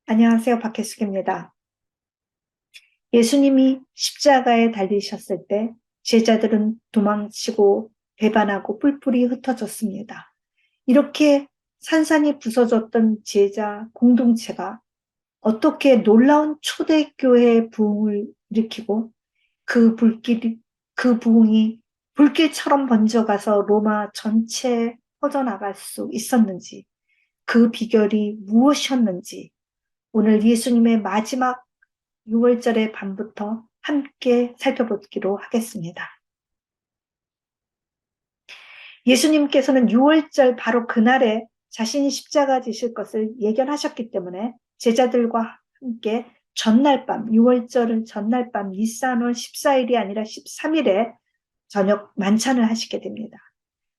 안녕하세요. 박혜숙입니다. 예수님이 십자가에 달리셨을 때 제자들은 도망치고 배반하고 뿔뿔이 흩어졌습니다. 이렇게 산산이 부서졌던 제자 공동체가 어떻게 놀라운 초대교회의 부흥을 일으키고 그 부흥이 불길처럼 번져가서 로마 전체에 퍼져나갈 수 있었는지, 그 비결이 무엇이었는지, 오늘 예수님의 마지막 6월절의 밤부터 함께 살펴보기로 하겠습니다. 예수님께서는 6월절 바로 그날에 자신이 십자가 지실 것을 예견하셨기 때문에 제자들과 함께 전날 밤, 6월절 전날 밤 니산월 14일이 아니라 13일에 저녁 만찬을 하시게 됩니다.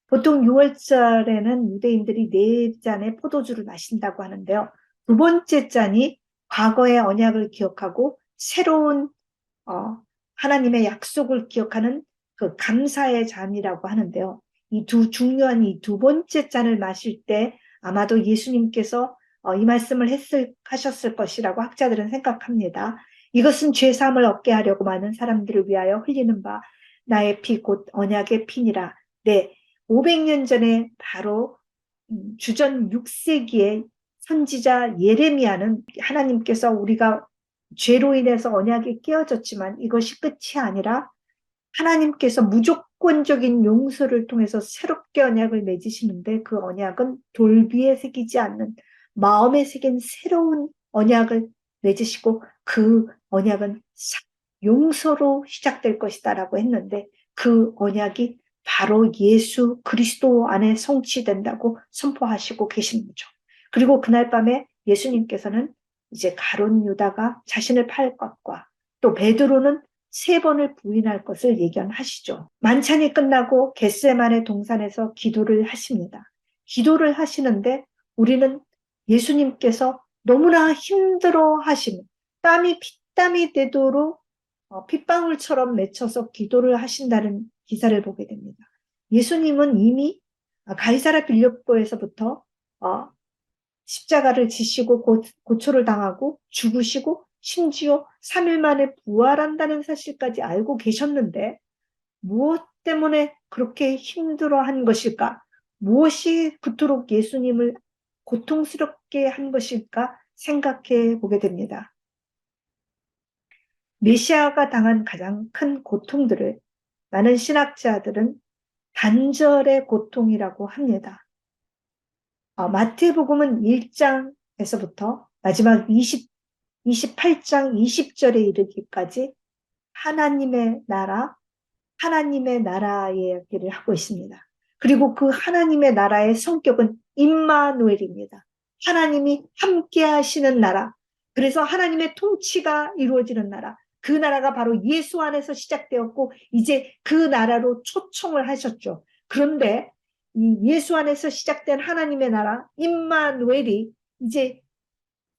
보통 6월절에는 유대인들이 4잔의 포도주를 마신다고 하는데요. 두 번째 잔이 과거의 언약을 기억하고 새로운 하나님의 약속을 기억하는 그 감사의 잔이라고 하는데요. 중요한 이 두 번째 잔을 마실 때 아마도 예수님께서 이 말씀을 하셨을 것이라고 학자들은 생각합니다. 이것은 죄사함을 얻게 하려고 많은 사람들을 위하여 흘리는 바 나의 피 곧 언약의 피니라. 네, 500년 전에 바로 주전 6세기에 선지자 예레미야는 하나님께서 우리가 죄로 인해서 언약이 깨어졌지만 이것이 끝이 아니라 하나님께서 무조건적인 용서를 통해서 새롭게 언약을 맺으시는데 그 언약은 돌 위에 새기지 않는 마음에 새긴 새로운 언약을 맺으시고 그 언약은 용서로 시작될 것이다라고 했는데 그 언약이 바로 예수 그리스도 안에 성취된다고 선포하시고 계신 거죠. 그리고 그날 밤에 예수님께서는 이제 가룟 유다가 자신을 팔 것과 또 베드로는 3번을 부인할 것을 예견하시죠. 만찬이 끝나고 겟세마네 동산에서 기도를 하십니다. 기도를 하시는데 우리는 예수님께서 너무나 힘들어 하시는 땀이 핏땀이 되도록 핏방울처럼 맺혀서 기도를 하신다는 기사를 보게 됩니다. 예수님은 이미 가이사라 빌립보에서부터 십자가를 지시고 고초를 당하고 죽으시고 심지어 3일 만에 부활한다는 사실까지 알고 계셨는데 무엇 때문에 그렇게 힘들어한 것일까? 무엇이 그토록 예수님을 고통스럽게 한 것일까 생각해 보게 됩니다. 메시아가 당한 가장 큰 고통들을 많은 신학자들은 단절의 고통이라고 합니다. 마태복음은 1장에서부터 마지막 28장 20절에 이르기까지 하나님의 나라의 이야기를 하고 있습니다. 그리고 그 하나님의 나라의 성격은 임마누엘입니다. 하나님이 함께 하시는 나라. 그래서 하나님의 통치가 이루어지는 나라. 그 나라가 바로 예수 안에서 시작되었고 이제 그 나라로 초청을 하셨죠. 그런데 이 예수 안에서 시작된 하나님의 나라 임마누엘이 이제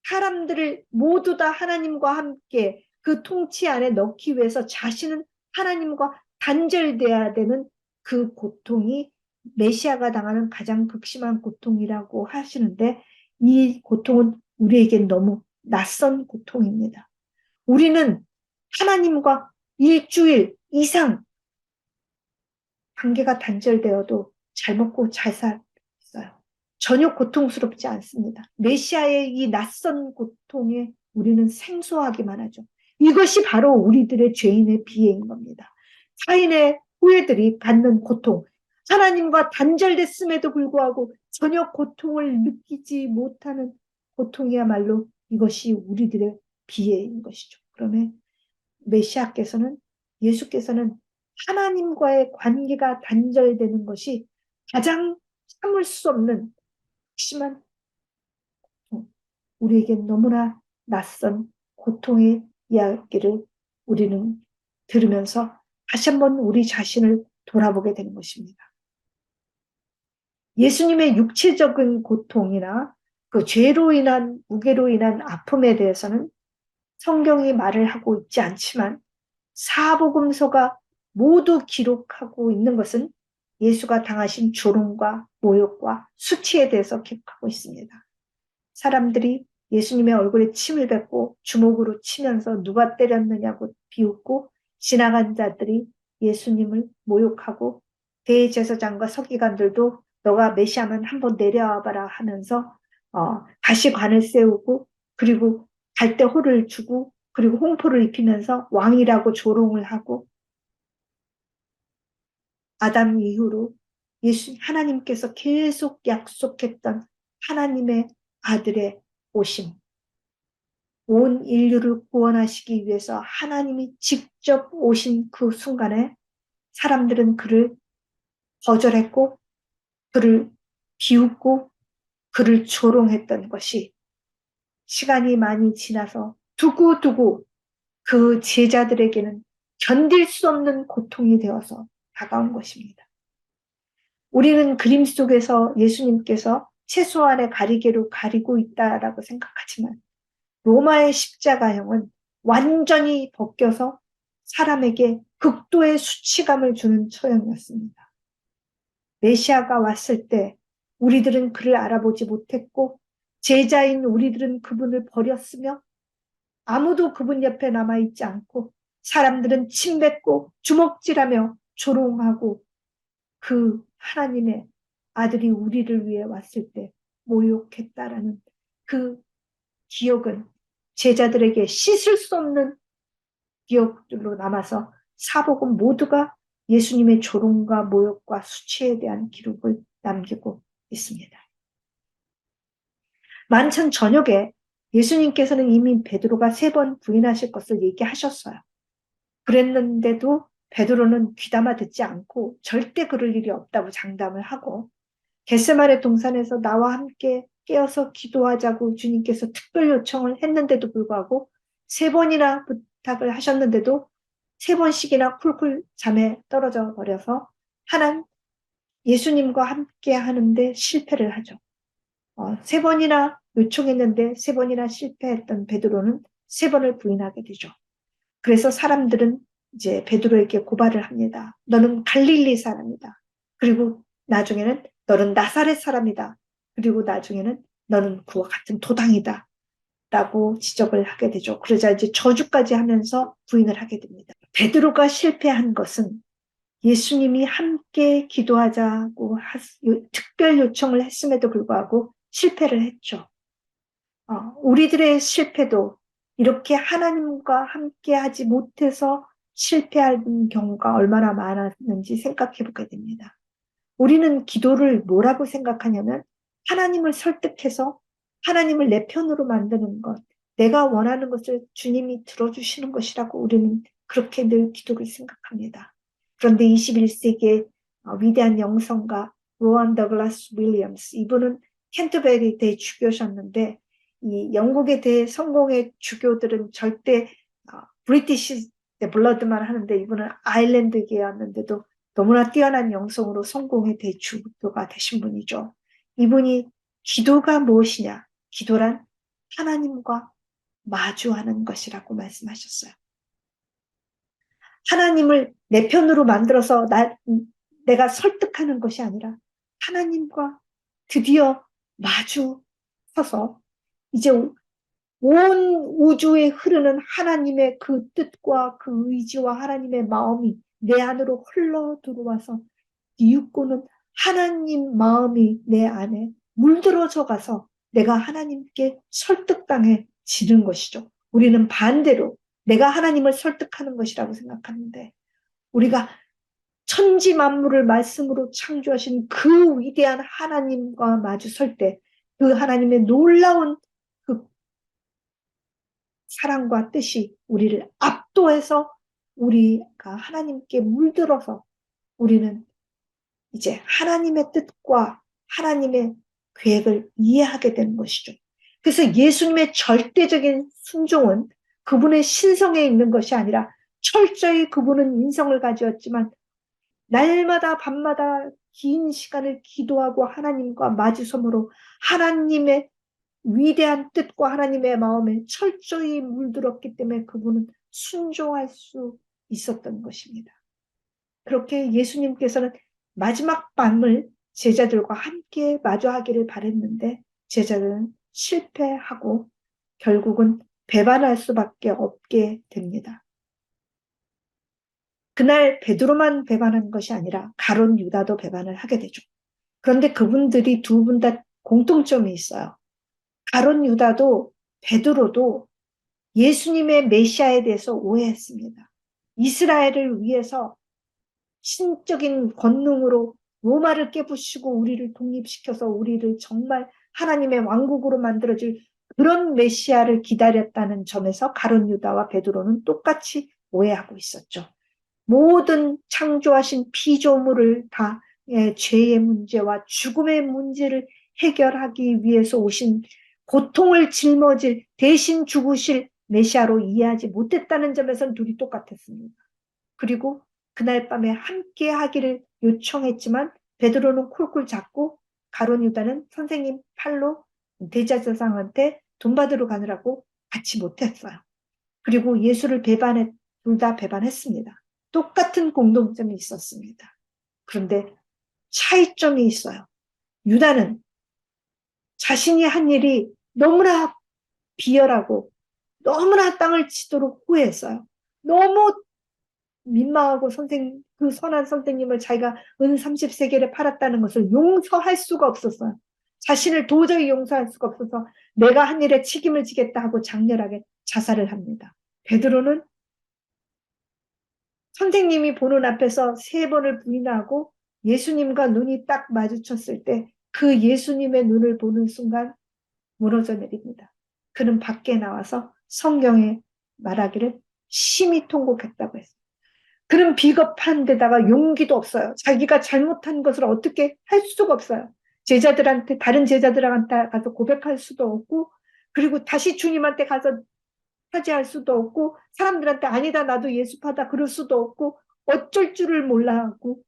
사람들을 모두 다 하나님과 함께 그 통치 안에 넣기 위해서 자신은 하나님과 단절돼야 되는 그 고통이 메시아가 당하는 가장 극심한 고통이라고 하시는데 이 고통은 우리에겐 너무 낯선 고통입니다. 우리는 하나님과 일주일 이상 관계가 단절되어도 잘 먹고 잘 살아요. 전혀 고통스럽지 않습니다. 메시아의 이 낯선 고통에 우리는 생소하기만 하죠. 이것이 바로 우리들의 죄인의 비애인 겁니다. 타인의 후예들이 받는 고통, 하나님과 단절됐음에도 불구하고 전혀 고통을 느끼지 못하는 고통이야말로 이것이 우리들의 비애인 것이죠. 그러면 예수께서는 하나님과의 관계가 단절되는 것이 가장 참을 수 없는 심한 우리에게 너무나 낯선 고통의 이야기를 우리는 들으면서 다시 한번 우리 자신을 돌아보게 되는 것입니다. 예수님의 육체적인 고통이나 그 죄로 인한 무게로 인한 아픔에 대해서는 성경이 말을 하고 있지 않지만 사복음서가 모두 기록하고 있는 것은 예수가 당하신 조롱과 모욕과 수치에 대해서 기록하고 있습니다. 사람들이 예수님의 얼굴에 침을 뱉고 주먹으로 치면서 누가 때렸느냐고 비웃고 지나간 자들이 예수님을 모욕하고 대제사장과 서기관들도 너가 메시아면 한번 내려와 봐라 하면서 다시 관을 세우고 그리고 갈대 호를 주고 그리고 홍포를 입히면서 왕이라고 조롱을 하고 아담 이후로 하나님께서 계속 약속했던 하나님의 아들의 오심, 온 인류를 구원하시기 위해서 하나님이 직접 오신 그 순간에 사람들은 그를 거절했고 그를 비웃고 그를 조롱했던 것이 시간이 많이 지나서 두고두고 그 제자들에게는 견딜 수 없는 고통이 되어서 다가온 것입니다. 우리는 그림 속에서 예수님께서 최소한의 가리개로 가리고 있다라고 생각하지만 로마의 십자가형은 완전히 벗겨서 사람에게 극도의 수치감을 주는 처형이었습니다. 메시아가 왔을 때 우리들은 그를 알아보지 못했고 제자인 우리들은 그분을 버렸으며 아무도 그분 옆에 남아있지 않고 사람들은 침뱉고 주먹질하며 조롱하고 그 하나님의 아들이 우리를 위해 왔을 때 모욕했다라는 그 기억은 제자들에게 씻을 수 없는 기억들로 남아서 사복음 모두가 예수님의 조롱과 모욕과 수치에 대한 기록을 남기고 있습니다. 만찬 저녁에 예수님께서는 이미 베드로가 3번 부인하실 것을 얘기하셨어요. 그랬는데도 베드로는 귀담아 듣지 않고 절대 그럴 일이 없다고 장담을 하고 겟세마네 동산에서 나와 함께 깨어서 기도하자고 주님께서 특별 요청을 했는데도 불구하고 3번이나 부탁을 하셨는데도 3번씩이나 쿨쿨 잠에 떨어져 버려서 예수님과 함께 하는데 실패를 하죠. 3번이나 요청했는데 3번이나 실패했던 베드로는 3번을 부인하게 되죠. 그래서 사람들은 이제 베드로에게 고발을 합니다. 너는 갈릴리 사람이다. 그리고 나중에는 너는 나사렛 사람이다. 그리고 나중에는 너는 그와 같은 도당이다. 라고 지적을 하게 되죠. 그러자 이제 저주까지 하면서 부인을 하게 됩니다. 베드로가 실패한 것은 예수님이 함께 기도하자고 특별 요청을 했음에도 불구하고 실패를 했죠. 우리들의 실패도 이렇게 하나님과 함께 하지 못해서 실패하는 경우가 얼마나 많았는지 생각해 보게 됩니다. 우리는 기도를 뭐라고 생각하냐면 하나님을 설득해서 하나님을 내 편으로 만드는 것, 내가 원하는 것을 주님이 들어주시는 것이라고 우리는 그렇게 늘 기도를 생각합니다. 그런데 21세기의 위대한 영성가 로안 더글라스 윌리엄스, 이분은 캔터베리 대주교셨는데 이 영국의 대성공의 주교들은 절대 브리티시 블러드만 하는데 이분은 아일랜드계였는데도 너무나 뛰어난 영성으로 성공의 대주교가 되신 분이죠. 이분이 기도가 무엇이냐? 기도란 하나님과 마주하는 것이라고 말씀하셨어요. 하나님을 내 편으로 만들어서 내가 설득하는 것이 아니라 하나님과 드디어 마주 서서 이제 온 우주에 흐르는 하나님의 그 뜻과 그 의지와 하나님의 마음이 내 안으로 흘러 들어와서 이윽고는 하나님 마음이 내 안에 물들어져 가서 내가 하나님께 설득당해지는 것이죠. 우리는 반대로 내가 하나님을 설득하는 것이라고 생각하는데 우리가 천지 만물을 말씀으로 창조하신 그 위대한 하나님과 마주 설 때 그 하나님의 놀라운 그 사랑과 뜻이 우리를 압도해서 우리가 하나님께 물들어서 우리는 이제 하나님의 뜻과 하나님의 계획을 이해하게 되는 것이죠. 그래서 예수님의 절대적인 순종은 그분의 신성에 있는 것이 아니라 철저히 그분은 인성을 가지었지만 날마다 밤마다 긴 시간을 기도하고 하나님과 마주섬으로 하나님의 위대한 뜻과 하나님의 마음에 철저히 물들었기 때문에 그분은 순종할 수 있었던 것입니다. 그렇게 예수님께서는 마지막 밤을 제자들과 함께 마주하기를 바랬는데 제자들은 실패하고 결국은 배반할 수밖에 없게 됩니다. 그날 베드로만 배반한 것이 아니라 가룟 유다도 배반을 하게 되죠. 그런데 그분들이 두 분 다 공통점이 있어요. 가룟 유다도 베드로도 예수님의 메시아에 대해서 오해했습니다. 이스라엘을 위해서 신적인 권능으로 로마를 깨부시고 우리를 독립시켜서 우리를 정말 하나님의 왕국으로 만들어줄 그런 메시아를 기다렸다는 점에서 가룟 유다와 베드로는 똑같이 오해하고 있었죠. 모든 창조하신 피조물을 다 죄의 문제와 죽음의 문제를 해결하기 위해서 오신 고통을 짊어질 대신 죽으실 메시아로 이해하지 못했다는 점에서는 둘이 똑같았습니다. 그리고 그날 밤에 함께 하기를 요청했지만 베드로는 콜콜 잡고 가룟 유다는 선생님 팔로 대제사장한테 돈 받으러 가느라고 같이 못했어요. 그리고 예수를 배반해 둘 다 배반했습니다. 똑같은 공동점이 있었습니다. 그런데 차이점이 있어요. 유다는 자신이 한 일이 너무나 비열하고 너무나 땅을 치도록 후회했어요. 너무 민망하고 그 선한 선생님을 자기가 은 30세겔에 팔았다는 것을 용서할 수가 없었어요. 자신을 도저히 용서할 수가 없어서 내가 한 일에 책임을 지겠다 하고 장렬하게 자살을 합니다. 베드로는 선생님이 보는 앞에서 3번을 부인하고 예수님과 눈이 딱 마주쳤을 때 그 예수님의 눈을 보는 순간 무너져 내립니다. 그는 밖에 나와서 성경에 말하기를 심히 통곡했다고 했어요. 그런 비겁한 데다가 용기도 없어요. 자기가 잘못한 것을 어떻게 할 수가 없어요. 다른 제자들한테 가서 고백할 수도 없고, 그리고 다시 주님한테 가서 하지할 수도 없고, 사람들한테 아니다, 나도 예수파다, 그럴 수도 없고, 어쩔 줄을 몰라 하고,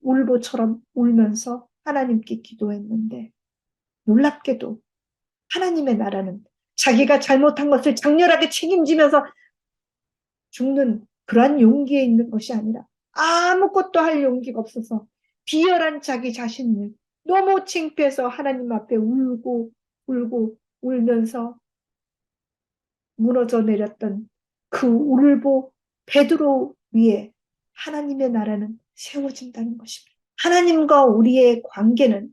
울보처럼 울면서 하나님께 기도했는데, 놀랍게도 하나님의 나라는 자기가 잘못한 것을 장렬하게 책임지면서 죽는 그러한 용기에 있는 것이 아니라 아무것도 할 용기가 없어서 비열한 자기 자신을 너무 창피해서 하나님 앞에 울고 울고 울면서 무너져 내렸던 그 울보 베드로 위에 하나님의 나라는 세워진다는 것입니다. 하나님과 우리의 관계는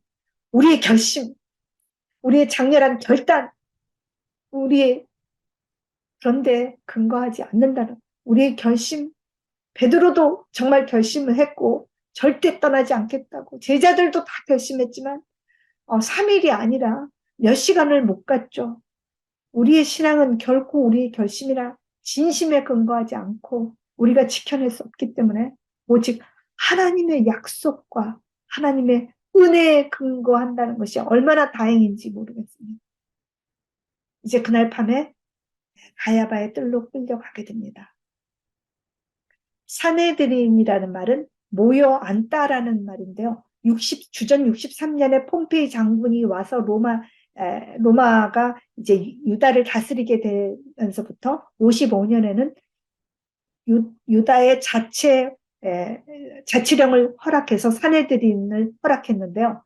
우리의 결심, 우리의 장렬한 결단, 우리의 그런데 근거하지 않는다는 우리의 결심, 베드로도 정말 결심을 했고 절대 떠나지 않겠다고 제자들도 다 결심했지만 3일이 아니라 몇 시간을 못 갔죠. 우리의 신앙은 결코 우리의 결심이나 진심에 근거하지 않고 우리가 지켜낼 수 없기 때문에 오직 하나님의 약속과 하나님의 은혜에 근거한다는 것이 얼마나 다행인지 모르겠습니다. 이제 그날 밤에 가야바의 뜰로 끌려가게 됩니다. 사내들인이라는 말은 모여 앉다라는 말인데요. 주전 63년에 폼페이 장군이 와서 로마가 이제 유다를 다스리게 되면서부터 55년에는 유다의 자치령을 허락해서 사내들인을 허락했는데요.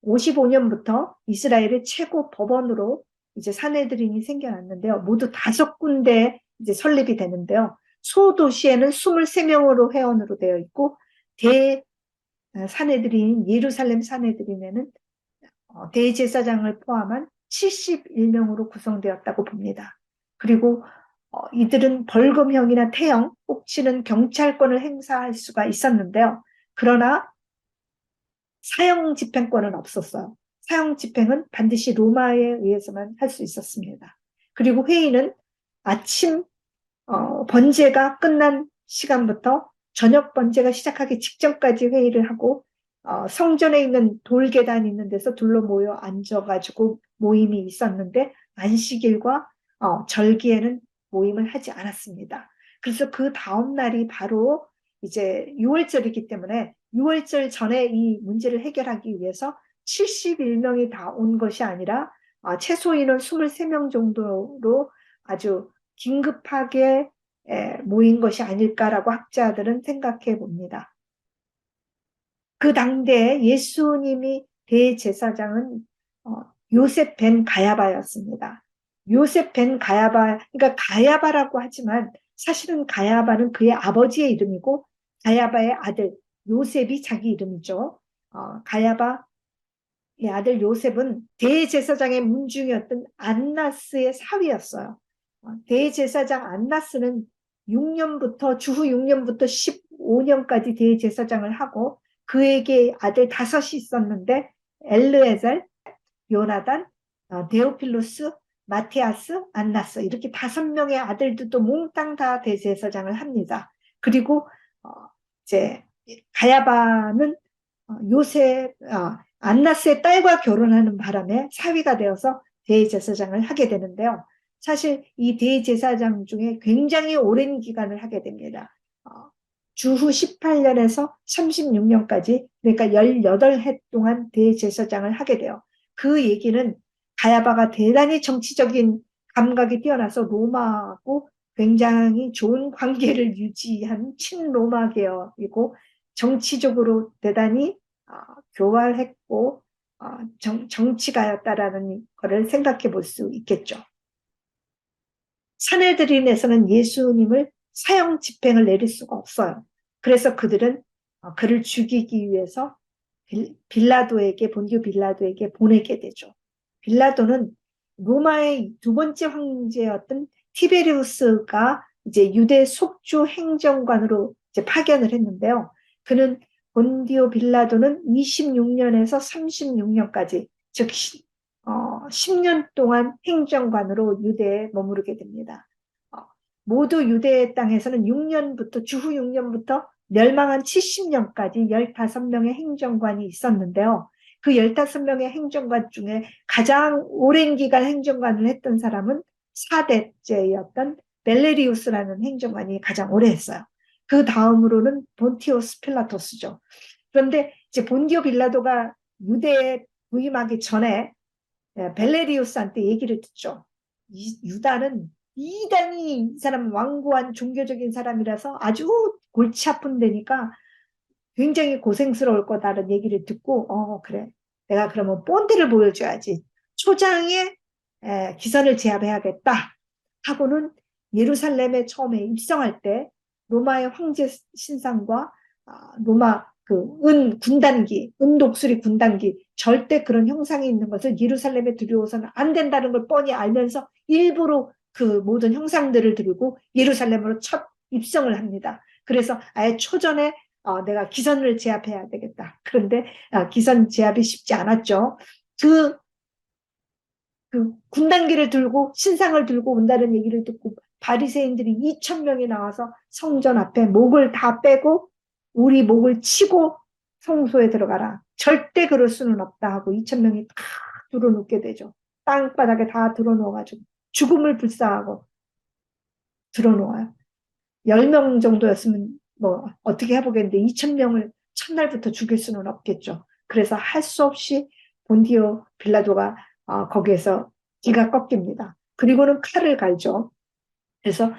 55년부터 이스라엘의 최고 법원으로 이제 사내들인이 생겨났는데요. 모두 5군데 이제 설립이 되는데요. 소도시에는 23명으로 회원으로 되어 있고 사내들인 예루살렘 사내들인에는 대제사장을 포함한 71명으로 구성되었다고 봅니다. 그리고 이들은 벌금형이나 태형, 꼭지는 경찰권을 행사할 수가 있었는데요. 그러나 사형 집행권은 없었어요. 사형 집행은 반드시 로마에 의해서만 할 수 있었습니다. 그리고 회의는 아침 번제가 끝난 시간부터 저녁 번제가 시작하기 직전까지 회의를 하고 성전에 있는 돌계단이 있는 데서 둘러 모여 앉아가지고 모임이 있었는데 안식일과 절기에는 모임을 하지 않았습니다. 그래서 그 다음 날이 바로 이제 6월절이기 때문에 6월절 전에 이 문제를 해결하기 위해서 71명이 다 온 것이 아니라 최소인은 23명 정도로 아주 긴급하게 모인 것이 아닐까라고 학자들은 생각해 봅니다. 그 당대에 예수님이 대제사장은 요셉 벤 가야바였습니다. 요셉 벤 가야바, 그러니까 가야바라고 하지만 사실은 가야바는 그의 아버지의 이름이고 가야바의 아들 요셉이 자기 이름이죠. 가야바의 아들 요셉은 대제사장의 문중이었던 안나스의 사위였어요. 대제사장 안나스는 6년부터 주후 6년부터 15년까지 대제사장을 하고 그에게 아들 다섯이 있었는데 엘르에zer, 요나단, 데오필로스, 마티아스, 안나스 이렇게 5명의 아들들도 몽땅 다 대제사장을 합니다. 그리고 어, 이제 가야바는 안나스의 딸과 결혼하는 바람에 사위가 되어서 대제사장을 하게 되는데요. 사실 이 대제사장 중에 굉장히 오랜 기간을 하게 됩니다. 주후 18년에서 36년까지 그러니까 18해 동안 대제사장을 하게 돼요. 그 얘기는 가야바가 대단히 정치적인 감각이 뛰어나서 로마하고 굉장히 좋은 관계를 유지한 친로마 계열이고 정치적으로 대단히 교활했고 정치가였다라는 것을 생각해 볼 수 있겠죠. 사내들인에서는 예수님을 사형 집행을 내릴 수가 없어요. 그래서 그들은 그를 죽이기 위해서 빌라도에게 본디오 빌라도에게 보내게 되죠. 빌라도는 로마의 두 번째 황제였던 티베리우스가 이제 유대 속주 행정관으로 이제 파견을 했는데요. 그는 본디오 빌라도는 26년에서 36년까지 즉 10년 동안 행정관으로 유대에 머무르게 됩니다. 어, 모두 유대 땅에서는 6년부터 주후 6년부터 멸망한 70년까지 15명의 행정관이 있었는데요. 그 15명의 행정관 중에 가장 오랜 기간 행정관을 했던 사람은 4대째였던 벨레리우스라는 행정관이 가장 오래 했어요. 그 다음으로는 본티오스 필라토스죠. 그런데 이제 본디오 빌라도가 유대에 부임하기 전에 벨레리우스한테 얘기를 듣죠. 유다는 이단이 이 사람 완고한 종교적인 사람이라서 아주 골치 아픈 데니까 굉장히 고생스러울 거다라는 얘기를 듣고 그래 내가 그러면 본드를 보여줘야지 초장에 기선을 제압해야겠다 하고는 예루살렘에 처음에 입성할 때 로마의 황제 신상과 로마 그 은 군단기, 은 독수리 군단기 절대 그런 형상이 있는 것을 예루살렘에 들여오서는 안 된다는 걸 뻔히 알면서 일부러 그 모든 형상들을 들고 예루살렘으로 첫 입성을 합니다. 그래서 아예 초전에 내가 기선을 제압해야 되겠다. 그런데 기선 제압이 쉽지 않았죠. 그, 그 군단기를 들고 신상을 들고 온다는 얘기를 듣고 바리새인들이 2천 명이 나와서 성전 앞에 목을 다 빼고 우리 목을 치고 성소에 들어가라. 절대 그럴 수는 없다 하고 2천 명이 다 들어눕게 되죠. 땅바닥에 다 들어놓아가지고 죽음을 불사하고 들어놓아요. 10명 정도였으면 뭐 어떻게 해보겠는데 2천 명을 첫날부터 죽일 수는 없겠죠. 그래서 할 수 없이 본디오 빌라도가 거기에서 기가 꺾입니다. 그리고는 칼을 갈죠. 그래서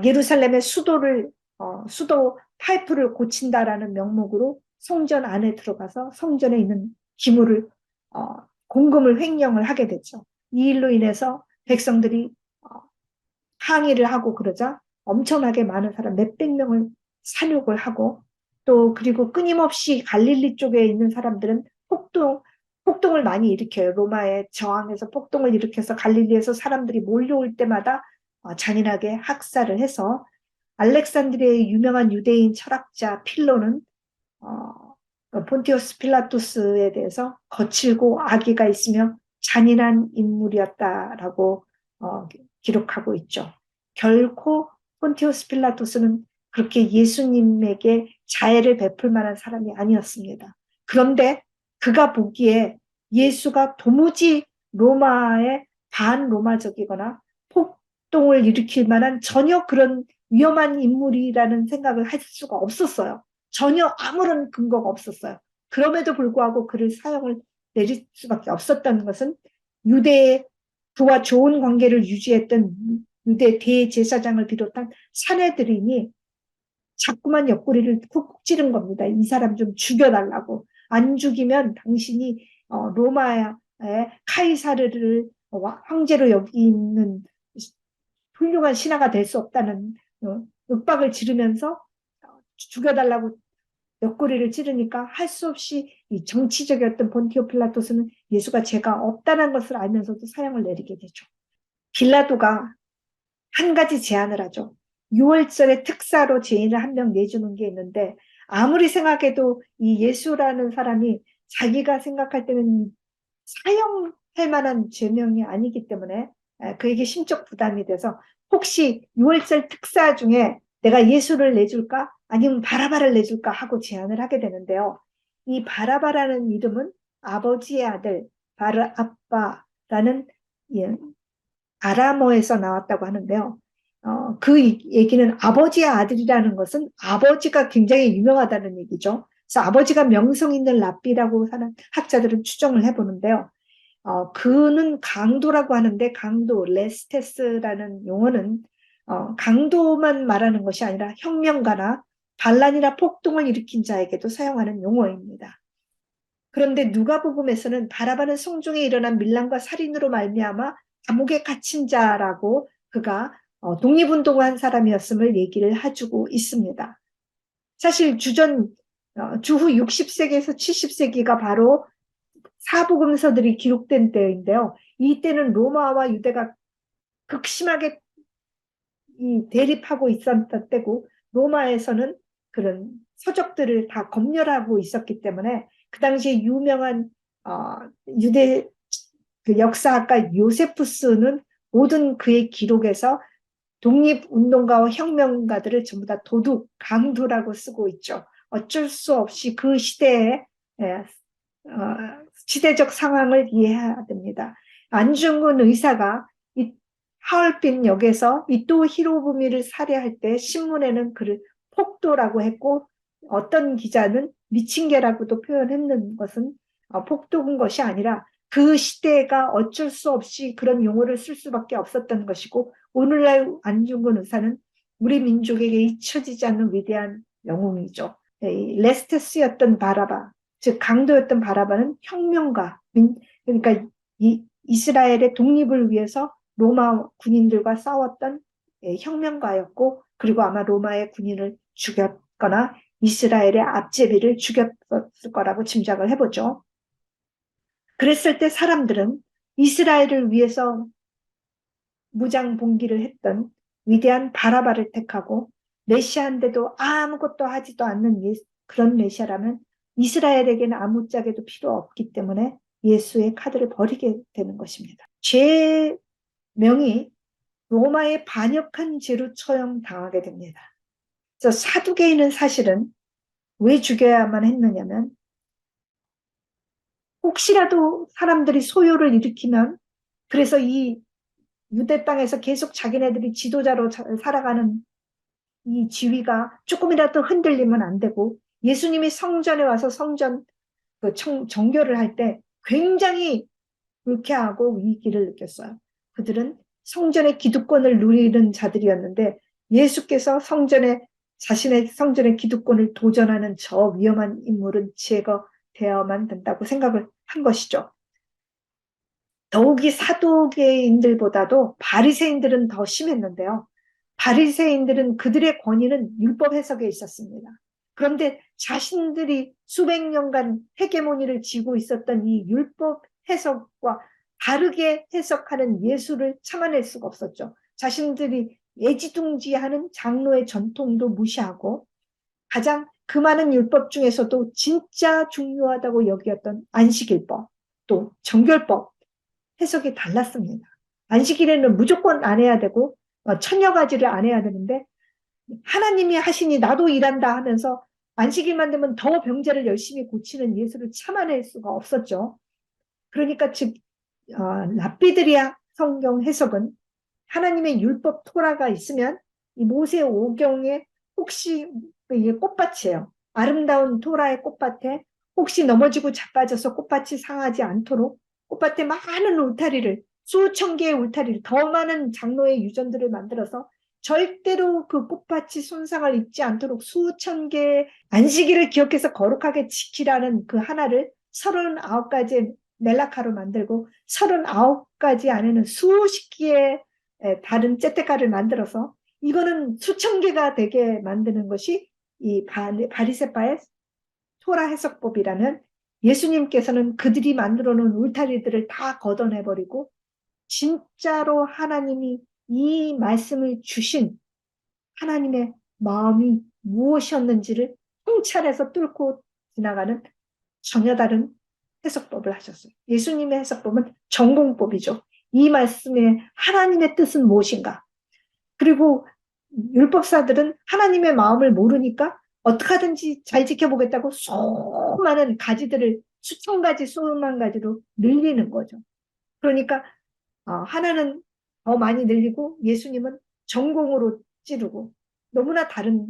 예루살렘의 수도 파이프를 고친다라는 명목으로 성전 안에 들어가서 성전에 있는 기물을 공금을 횡령을 하게 됐죠. 이 일로 인해서 백성들이 항의를 하고 그러자 엄청나게 많은 사람 몇백 명을 산육을 하고 또 그리고 끊임없이 갈릴리 쪽에 있는 사람들은 폭동을 많이 일으켜요. 로마에 저항해서 폭동을 일으켜서 갈릴리에서 사람들이 몰려올 때마다 잔인하게 학살을 해서 알렉산드리아의 유명한 유대인 철학자 필로는 폰티오스 필라토스에 대해서 거칠고 악의가 있으며 잔인한 인물이었다라고 기록하고 있죠. 결코 폰티오스 필라토스는 그렇게 예수님에게 자애를 베풀 만한 사람이 아니었습니다. 그런데 그가 보기에 예수가 도무지 로마의 반로마적이거나 폭동을 일으킬 만한 전혀 그런 위험한 인물이라는 생각을 할 수가 없었어요. 전혀 아무런 근거가 없었어요. 그럼에도 불구하고 그를 사형을 내릴 수밖에 없었던 것은 유대의 그와 좋은 관계를 유지했던 유대 대제사장을 비롯한 사내들이니 자꾸만 옆구리를 쿡쿡 찌른 겁니다. 이 사람 좀 죽여달라고. 안 죽이면 당신이 로마의 카이사르를 황제로 여기는 훌륭한 신하가 될 수 없다는 윽박을 지르면서 죽여달라고 옆구리를 찌르니까 할 수 없이 이 정치적이었던 본티오 필라토스는 예수가 죄가 없다는 것을 알면서도 사형을 내리게 되죠. 빌라도가 한 가지 제안을 하죠. 6월절에 특사로 죄인을 한 명 내주는 게 있는데 아무리 생각해도 이 예수라는 사람이 자기가 생각할 때는 사형할 만한 죄명이 아니기 때문에 그에게 심적 부담이 돼서 혹시 6월절 특사 중에 내가 예수를 내줄까? 아니면 바라바를 내줄까? 하고 제안을 하게 되는데요. 이 바라바라는 이름은 아버지의 아들, 바르아빠라는 아람어에서 나왔다고 하는데요. 그 얘기는 아버지의 아들이라는 것은 아버지가 굉장히 유명하다는 얘기죠. 그래서 아버지가 명성 있는 랍비라고 하는 학자들은 추정을 해보는데요. 그는 강도라고 하는데 강도, 레스테스라는 용어는 강도만 말하는 것이 아니라 혁명가나 반란이나 폭동을 일으킨 자에게도 사용하는 용어입니다. 그런데 누가복음에서는 바라바는 성중에 일어난 밀란과 살인으로 말미암아 감옥에 갇힌 자라고 그가 독립운동을 한 사람이었음을 얘기를 해주고 있습니다. 사실 주후 60세기에서 70세기가 바로 사복음서들이 기록된 때인데요. 이때는 로마와 유대가 극심하게 대립하고 있었던 때고 로마에서는 그런 서적들을 다 검열하고 있었기 때문에 그 당시에 유명한 유대 그 역사학가 요세푸스는 모든 그의 기록에서 독립운동가와 혁명가들을 전부 다 도둑, 강도라고 쓰고 있죠. 어쩔 수 없이 그 시대에 시대적 상황을 이해해야 됩니다. 안중근 의사가 이 하얼빈 역에서 이토 히로부미를 살해할 때 신문에는 그를 폭도라고 했고 어떤 기자는 미친 개라고도 표현했는 것은 폭도인 것이 아니라 그 시대가 어쩔 수 없이 그런 용어를 쓸 수밖에 없었던 것이고 오늘날 안중근 의사는 우리 민족에게 잊혀지지 않는 위대한 영웅이죠. 레스테스였던 바라바, 즉 강도였던 바라바는 혁명가, 그러니까 이스라엘의 독립을 위해서 로마 군인들과 싸웠던 혁명가였고 그리고 아마 로마의 군인을 죽였거나 이스라엘의 앞제비를 죽였을 거라고 짐작을 해보죠. 그랬을 때 사람들은 이스라엘을 위해서 무장봉기를 했던 위대한 바라바를 택하고 메시아인데도 아무것도 하지도 않는 그런 메시아라면 이스라엘에게는 아무짝에도 필요 없기 때문에 예수의 카드를 버리게 되는 것입니다. 죄명이 로마의 반역한 죄로 처형당하게 됩니다. 그래서 사두개인은 사실은 왜 죽여야만 했느냐면 혹시라도 사람들이 소요를 일으키면 그래서 이 유대 땅에서 계속 자기네들이 지도자로 살아가는 이 지위가 조금이라도 흔들리면 안 되고 예수님이 성전에 와서 성전 정결을 할 때 굉장히 불쾌하고 위기를 느꼈어요. 그들은 성전의 기득권을 누리는 자들이었는데 예수께서 자신의 성전의 기득권을 도전하는 저 위험한 인물은 제거되어야만 된다고 생각을 한 것이죠. 더욱이 사두개인들보다도 바리새인들은 더 심했는데요. 바리새인들은 그들의 권위는 율법 해석에 있었습니다. 그런데 자신들이 수백 년간 헤게모니를 쥐고 있었던 이 율법 해석과 다르게 해석하는 예수를 참아낼 수가 없었죠. 자신들이 애지중지하는 장로의 전통도 무시하고 가장 그 많은 율법 중에서도 진짜 중요하다고 여기었던 안식일법, 또 정결법 해석이 달랐습니다. 안식일에는 무조건 안 해야 되고 천여 가지를 안 해야 되는데 하나님이 하시니 나도 일한다 하면서 안식일만 되면 더 병자를 열심히 고치는 예수를 참아낼 수가 없었죠. 그러니까 즉 랍비들이야 성경 해석은 하나님의 율법 토라가 있으면 이 모세 오경에 혹시 이게 꽃밭이에요. 아름다운 토라의 꽃밭에 혹시 넘어지고 자빠져서 꽃밭이 상하지 않도록 꽃밭에 많은 울타리를 수천 개의 울타리를 더 많은 장로의 유전들을 만들어서 절대로 그 꽃밭이 손상을 입지 않도록 수천 개의 안식일을 기억해서 거룩하게 지키라는 그 하나를 39가지의 멜라카로 만들고 39가지 안에는 수십 개의 다른 째때가를 만들어서 이거는 수천 개가 되게 만드는 것이 이 바리새파의 토라 해석법이라면, 예수님께서는 그들이 만들어 놓은 울타리들을 다 걷어내버리고 진짜로 하나님이 이 말씀을 주신 하나님의 마음이 무엇이었는지를 통찰해서 뚫고 지나가는 전혀 다른 해석법을 하셨어요. 예수님의 해석법은 전공법이죠. 이 말씀의 하나님의 뜻은 무엇인가? 그리고 율법사들은 하나님의 마음을 모르니까 어떻게 하든지 잘 지켜보겠다고 수많은 가지들을 수천 가지, 수만 가지로 늘리는 거죠. 그러니까 하나는 더 많이 늘리고 예수님은 전공으로 찌르고, 너무나 다른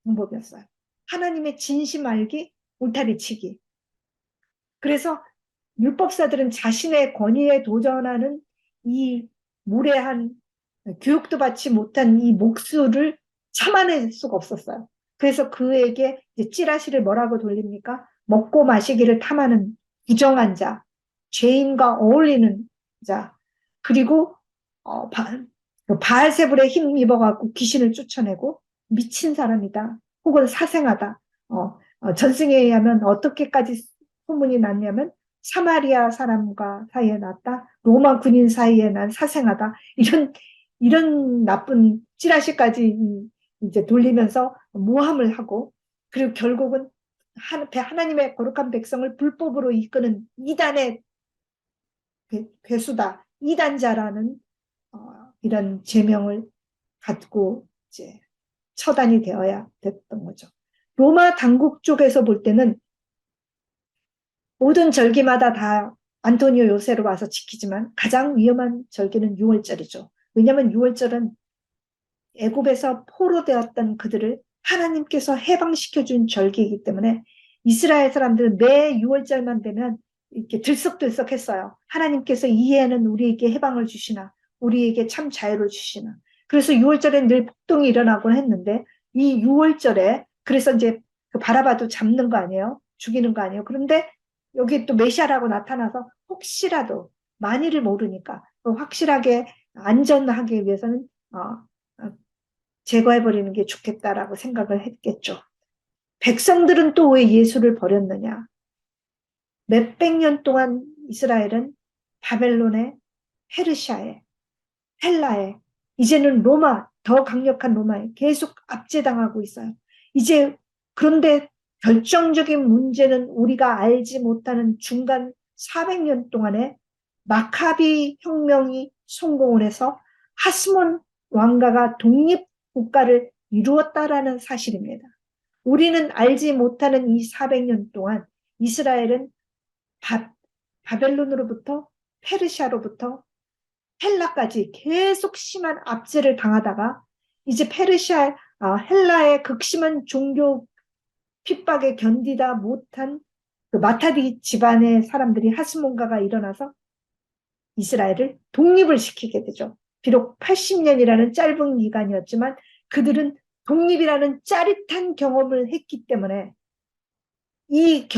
방법이었어요. 하나님의 진심 알기, 울타리 치기. 그래서 율법사들은 자신의 권위에 도전하는 이 무례한, 교육도 받지 못한 이 목수를 참아낼 수가 없었어요. 그래서 그에게 이제 찌라시를 뭐라고 돌립니까? 먹고 마시기를 탐하는 부정한 자, 죄인과 어울리는 자, 그리고 바알세불에 힘입어갖고 귀신을 쫓아내고 미친 사람이다, 혹은 사생하다. 전승에 의하면 어떻게까지 소문이 났냐면, 사마리아 사람과 사이에 났다, 로마 군인 사이에 난 사생하다, 이런 나쁜 찌라시까지 이제 돌리면서 모함을 하고, 그리고 결국은 하나님의 거룩한 백성을 불법으로 이끄는 이단의 괴수다, 이단자라는 이런 제명을 갖고 이제 처단이 되어야 됐던 거죠. 로마 당국 쪽에서 볼 때는 모든 절기마다 다 안토니오 요새로 와서 지키지만 가장 위험한 절기는 유월절이죠. 왜냐하면 유월절은 애굽에서 포로되었던 그들을 하나님께서 해방시켜준 절기이기 때문에 이스라엘 사람들은 매 유월절만 되면 이렇게 들썩들썩했어요. 하나님께서 이 해에는 우리에게 해방을 주시나, 우리에게 참 자유를 주시나. 그래서 유월절에 늘 폭동이 일어나곤 했는데, 이 유월절에 그래서 이제 그 바라바도 잡는 거 아니에요? 죽이는 거 아니에요? 그런데 여기 또 메시아라고 나타나서 혹시라도 만일을 모르니까 확실하게 안전하기 위해서는 제거해버리는 게 좋겠다라고 생각을 했겠죠. 백성들은 또 왜 예수를 버렸느냐? 몇백 년 동안 이스라엘은 바벨론에, 페르시아에, 헬라에, 이제는 로마, 더 강력한 로마에 계속 압제당하고 있어요. 이제 그런데 결정적인 문제는 우리가 알지 못하는 중간 400년 동안에 마카비 혁명이 성공을 해서 하스몬 왕가가 독립국가를 이루었다라는 사실입니다. 우리는 알지 못하는 이 400년 동안 이스라엘은 바벨론으로부터, 페르시아로부터 헬라까지 계속 심한 압제를 당하다가 이제 헬라의 극심한 종교 핍박에 견디다 못한 그 마타디 집안의 사람들이, 하스몬가가 일어나서 이스라엘을 독립을 시키게 되죠. 비록 80년이라는 짧은 기간이었지만 그들은 독립이라는 짜릿한 경험을 했기 때문에 이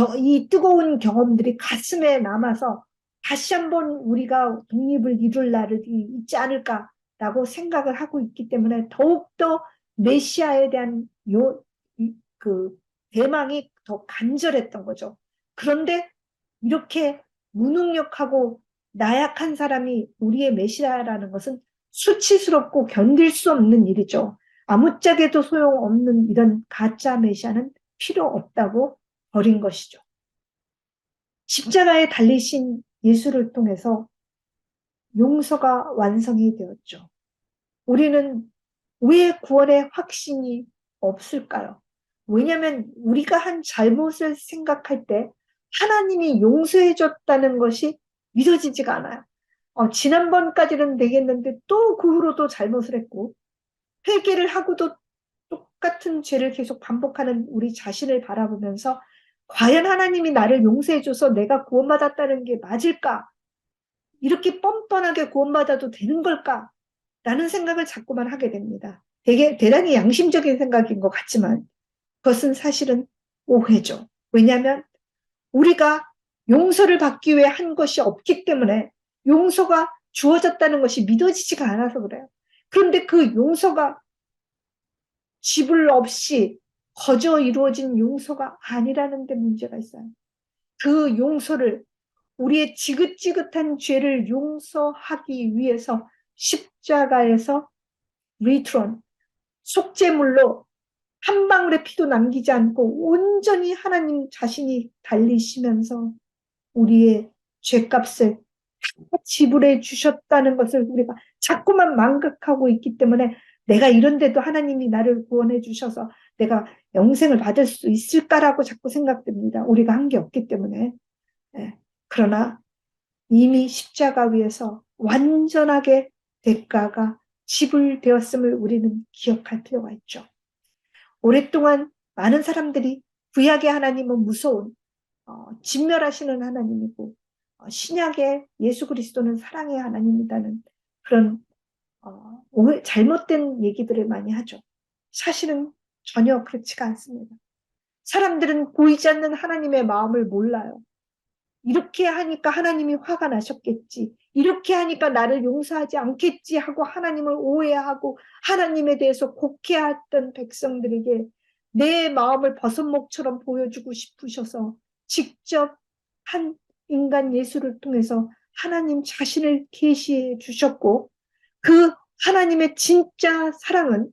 뜨거운 경험들이 가슴에 남아서 다시 한번 우리가 독립을 이룰 날이 있지 않을까라고 생각을 하고 있기 때문에 더욱더 메시아에 대한 그 대망이 더 간절했던 거죠. 그런데 이렇게 무능력하고 나약한 사람이 우리의 메시아라는 것은 수치스럽고 견딜 수 없는 일이죠. 아무짝에도 소용없는 이런 가짜 메시아는 필요 없다고 버린 것이죠. 십자가에 달리신 예수를 통해서 용서가 완성이 되었죠. 우리는 왜 구원의 확신이 없을까요? 왜냐하면 우리가 한 잘못을 생각할 때 하나님이 용서해 줬다는 것이 믿어지지가 않아요. 지난번까지는 되겠는데 또 그 후로도 잘못을 했고, 회개를 하고도 똑같은 죄를 계속 반복하는 우리 자신을 바라보면서 과연 하나님이 나를 용서해줘서 내가 구원받았다는 게 맞을까? 이렇게 뻔뻔하게 구원받아도 되는 걸까? 라는 생각을 자꾸만 하게 됩니다. 되게 대단히 양심적인 생각인 것 같지만 그것은 사실은 오해죠. 왜냐하면 우리가 용서를 받기 위해 한 것이 없기 때문에 용서가 주어졌다는 것이 믿어지지가 않아서 그래요. 그런데 그 용서가 지불 없이 거저 이루어진 용서가 아니라는 데 문제가 있어요. 그 용서를, 우리의 지긋지긋한 죄를 용서하기 위해서 십자가에서 리트론, 속죄물로 한 방울의 피도 남기지 않고 온전히 하나님 자신이 달리시면서 우리의 죄값을 지불해 주셨다는 것을 우리가 자꾸만 망각하고 있기 때문에, 내가 이런데도 하나님이 나를 구원해 주셔서 내가 영생을 받을 수 있을까라고 자꾸 생각됩니다. 우리가 한 게 없기 때문에. 예. 그러나 이미 십자가 위에서 완전하게 대가가 지불되었음을 우리는 기억할 필요가 있죠. 오랫동안 많은 사람들이 구약의 하나님은 무서운 진멸하시는 하나님이고, 신약의 예수 그리스도는 사랑의 하나님이라는 그런 잘못된 얘기들을 많이 하죠. 사실은 전혀 그렇지가 않습니다. 사람들은 보이지 않는 하나님의 마음을 몰라요. 이렇게 하니까 하나님이 화가 나셨겠지, 이렇게 하니까 나를 용서하지 않겠지 하고 하나님을 오해하고 하나님에 대해서 곡해했던 백성들에게 내 마음을 버섯목처럼 보여주고 싶으셔서 직접 한 인간 예수를 통해서 하나님 자신을 계시해 주셨고, 그 하나님의 진짜 사랑은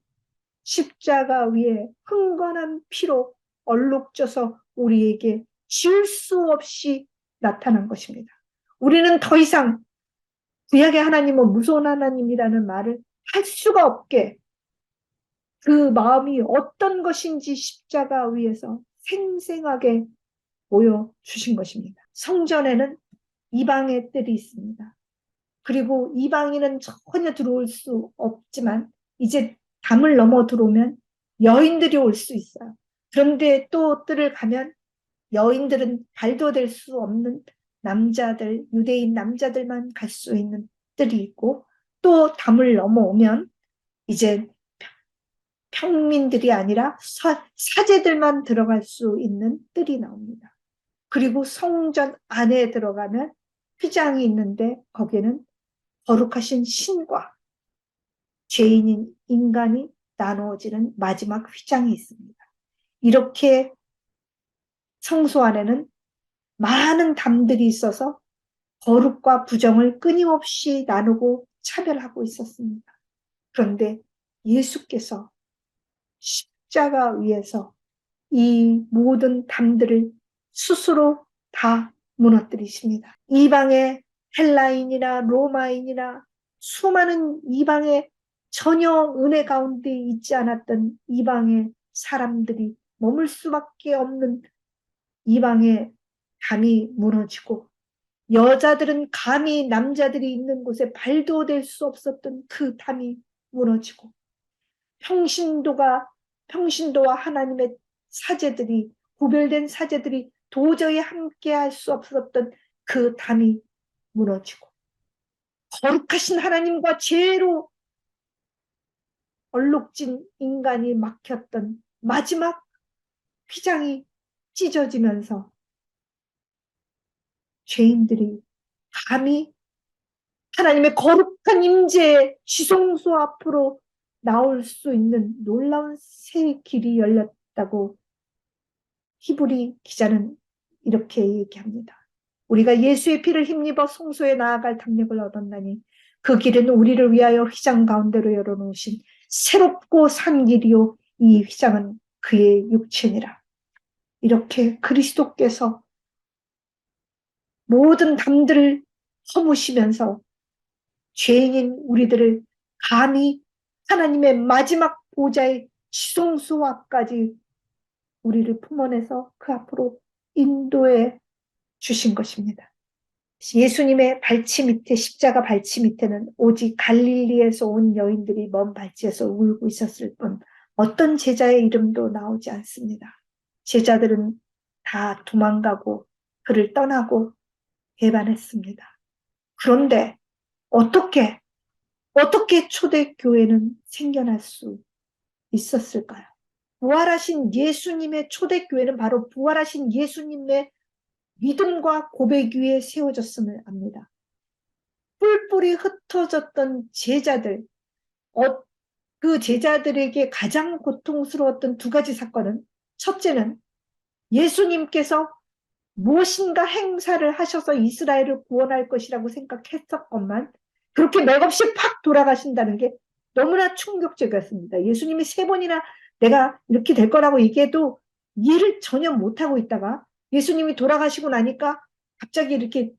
십자가 위에 흥건한 피로 얼룩져서 우리에게 지울 수 없이 나타난 것입니다. 우리는 더 이상 구약의 하나님은 무서운 하나님이라는 말을 할 수가 없게, 그 마음이 어떤 것인지 십자가 위에서 생생하게 보여주신 것입니다. 성전에는 이방의 뜰이 있습니다. 그리고 이방인은 전혀 들어올 수 없지만 이제 담을 넘어 들어오면 여인들이 올 수 있어요. 그런데 또 뜰을 가면 여인들은 발도 될 수 없는 남자들, 유대인 남자들만 갈 수 있는 뜰이 있고, 또 담을 넘어오면 이제 평민들이 아니라 사제들만 들어갈 수 있는 뜰이 나옵니다. 그리고 성전 안에 들어가면 휘장이 있는데 거기에는 거룩하신 신과 죄인인 인간이 나누어지는 마지막 휘장이 있습니다. 이렇게 성소 안에는 많은 담들이 있어서 거룩과 부정을 끊임없이 나누고 차별하고 있었습니다. 그런데 예수께서 십자가 위에서 이 모든 담들을 스스로 다 무너뜨리십니다. 이방의 헬라인이나 로마인이나 수많은 이방의 전혀 은혜 가운데 있지 않았던 이방의 사람들이 머물 수밖에 없는 이방의 담이 무너지고, 여자들은 감히 남자들이 있는 곳에 발도 댈 수 없었던 그 담이 무너지고, 평신도와 하나님의 사제들이, 구별된 사제들이 도저히 함께 할 수 없었던 그 담이 무너지고, 거룩하신 하나님과 죄로 얼룩진 인간이 막혔던 마지막 휘장이 찢어지면서 죄인들이 감히 하나님의 거룩한 임재의 지성소 앞으로 나올 수 있는 놀라운 새 길이 열렸다고 히브리 기자는 이렇게 얘기합니다. 우리가 예수의 피를 힘입어 성소에 나아갈 담력을 얻었나니 그 길은 우리를 위하여 휘장 가운데로 열어놓으신 새롭고 산 길이요 이 휘장은 그의 육체니라. 이렇게 그리스도께서 모든 담들을 허무시면서 죄인인 우리들을 감히 하나님의 마지막 보좌의 지성소 앞까지 우리를 품어내서 그 앞으로 인도해 주신 것입니다. 예수님의 발치 밑에, 십자가 발치 밑에는 오직 갈릴리에서 온 여인들이 먼 발치에서 울고 있었을 뿐 어떤 제자의 이름도 나오지 않습니다. 제자들은 다 도망가고 그를 떠나고 배반했습니다. 그런데 어떻게 초대교회는 생겨날 수 있었을까요? 부활하신 예수님의 초대교회는 바로 부활하신 예수님의 믿음과 고백 위에 세워졌음을 압니다. 뿔뿔이 흩어졌던 제자들, 그 제자들에게 가장 고통스러웠던 두 가지 사건은, 첫째는 예수님께서 무엇인가 행사를 하셔서 이스라엘을 구원할 것이라고 생각했었건만 그렇게 맥없이 팍 돌아가신다는 게 너무나 충격적이었습니다. 예수님이 세 번이나 내가 이렇게 될 거라고 얘기해도 이해를 전혀 못하고 있다가 예수님이 돌아가시고 나니까 갑자기 이렇게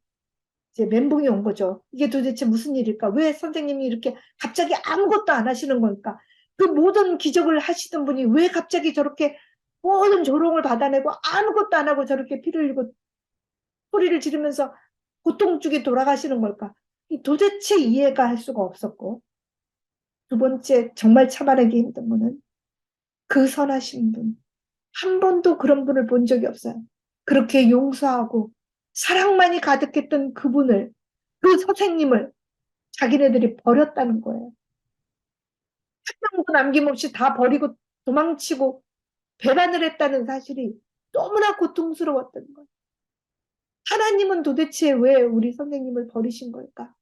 이제 멘붕이 온 거죠. 이게 도대체 무슨 일일까? 왜 선생님이 이렇게 갑자기 아무것도 안 하시는 걸까? 그 모든 기적을 하시던 분이 왜 갑자기 저렇게 모든 조롱을 받아내고 아무것도 안 하고 저렇게 피를 흘리고 소리를 지르면서 고통 중에 돌아가시는 걸까? 도대체 이해가 할 수가 없었고, 두 번째 정말 참아내기 힘든 분은 그 선하신 분. 한 번도 그런 분을 본 적이 없어요. 그렇게 용서하고 사랑만이 가득했던 그분을, 그 선생님을 자기네들이 버렸다는 거예요. 한 명도 남김없이 다 버리고 도망치고 배반을 했다는 사실이 너무나 고통스러웠던 거예요. 하나님은 도대체 왜 우리 선생님을 버리신 걸까?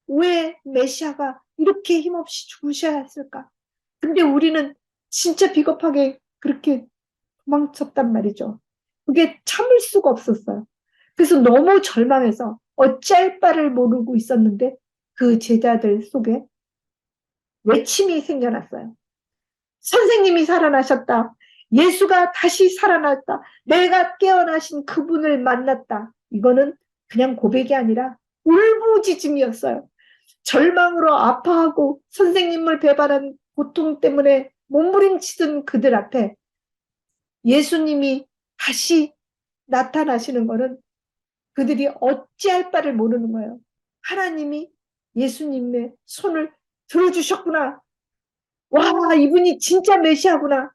왜 메시아가 이렇게 힘없이 죽으셔야 했을까? 근데 우리는 진짜 비겁하게 그렇게 도망쳤단 말이죠. 그게 참을 수가 없었어요. 그래서 너무 절망해서 어찌할 바를 모르고 있었는데 그 제자들 속에 외침이 생겨났어요. 선생님이 살아나셨다. 예수가 다시 살아났다. 내가 깨어나신 그분을 만났다. 이거는 그냥 고백이 아니라 울부짖음이었어요. 절망으로 아파하고 선생님을 배반한 고통 때문에 몸부림치던 그들 앞에 예수님이 다시 나타나시는 것은 그들이 어찌할 바를 모르는 거예요. 하나님이 예수님의 손을 들어주셨구나. 와, 이분이 진짜 메시아구나.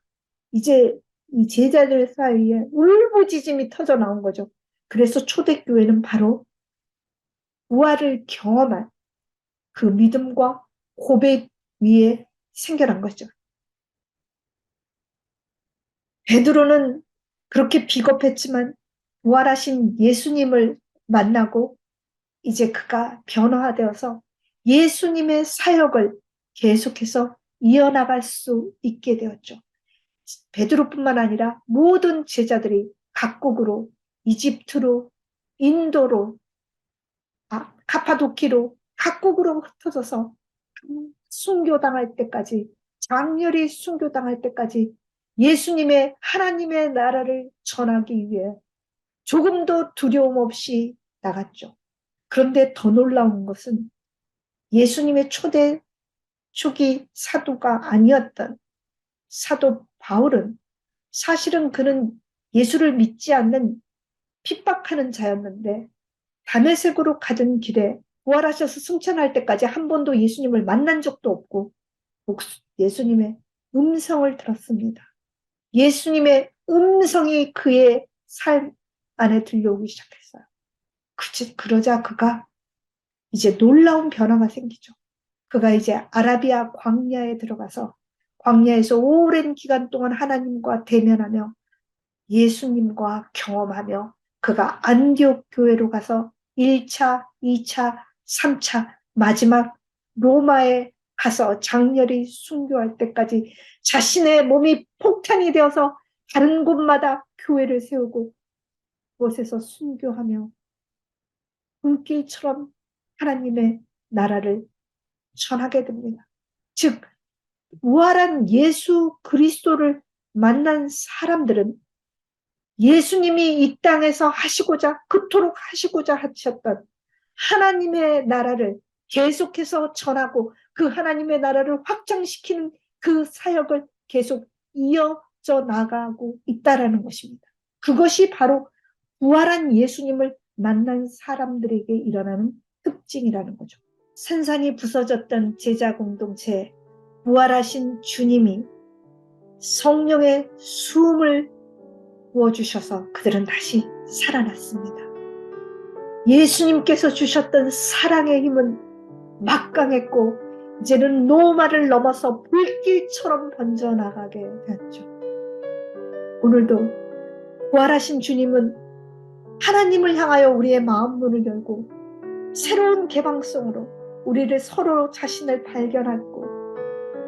이제 이 제자들 사이에 울부짖음이 터져 나온 거죠. 그래서 초대교회는 바로 부활을 경험한 그 믿음과 고백 위에 생겨난 거죠. 베드로는 그렇게 비겁했지만 부활하신 예수님을 만나고 이제 그가 변화되어서 예수님의 사역을 계속해서 이어나갈 수 있게 되었죠. 베드로뿐만 아니라 모든 제자들이 각국으로 이집트로 인도로 카파도키로 각국으로 흩어져서 순교당할 때까지 장렬히 순교당할 때까지 예수님의 하나님의 나라를 전하기 위해 조금도 두려움 없이 나갔죠. 그런데 더 놀라운 것은 예수님의 초대 초기 사도가 아니었던 사도 바울은 사실은 그는 예수를 믿지 않는 핍박하는 자였는데 다메섹으로 가던 길에 부활하셔서 승천할 때까지 한 번도 예수님을 만난 적도 없고 예수님의 음성을 들었습니다. 예수님의 음성이 그의 삶 안에 들려오기 시작했어요. 그러자 그가 이제 놀라운 변화가 생기죠. 그가 이제 아라비아 광야에 들어가서 광야에서 오랜 기간 동안 하나님과 대면하며 예수님과 경험하며 그가 안디옥 교회로 가서 1차, 2차, 3차 마지막 로마에 가서 장렬히 순교할 때까지 자신의 몸이 폭탄이 되어서 다른 곳마다 교회를 세우고 그곳에서 순교하며 불길처럼 하나님의 나라를 전하게 됩니다. 즉 부활한 예수 그리스도를 만난 사람들은 예수님이 이 땅에서 하시고자 그토록 하시고자 하셨던 하나님의 나라를 계속해서 전하고 그 하나님의 나라를 확장시키는 그 사역을 계속 이어져 나가고 있다라는 것입니다. 그것이 바로 부활한 예수님을 만난 사람들에게 일어나는 특징이라는 거죠. 산산이 부서졌던 제자 공동체에 부활하신 주님이 성령의 숨을 부어주셔서 그들은 다시 살아났습니다. 예수님께서 주셨던 사랑의 힘은 막강했고 이제는 노마를 넘어서 불길처럼 번져나가게 되었죠. 오늘도 부활하신 주님은 하나님을 향하여 우리의 마음 문을 열고 새로운 개방성으로 우리를 서로 자신을 발견하고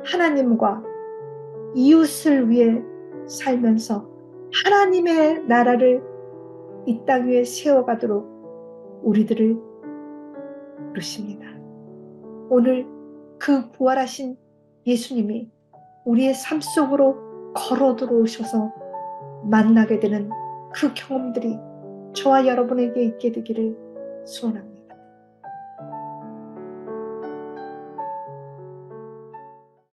하나님과 이웃을 위해 살면서 하나님의 나라를 이 땅 위에 세워가도록 우리들을 부르십니다. 오늘 그 부활하신 예수님이 우리의 삶 속으로 걸어 들어오셔서 만나게 되는 그 경험들이 저와 여러분에게 있게 되기를 소원합니다.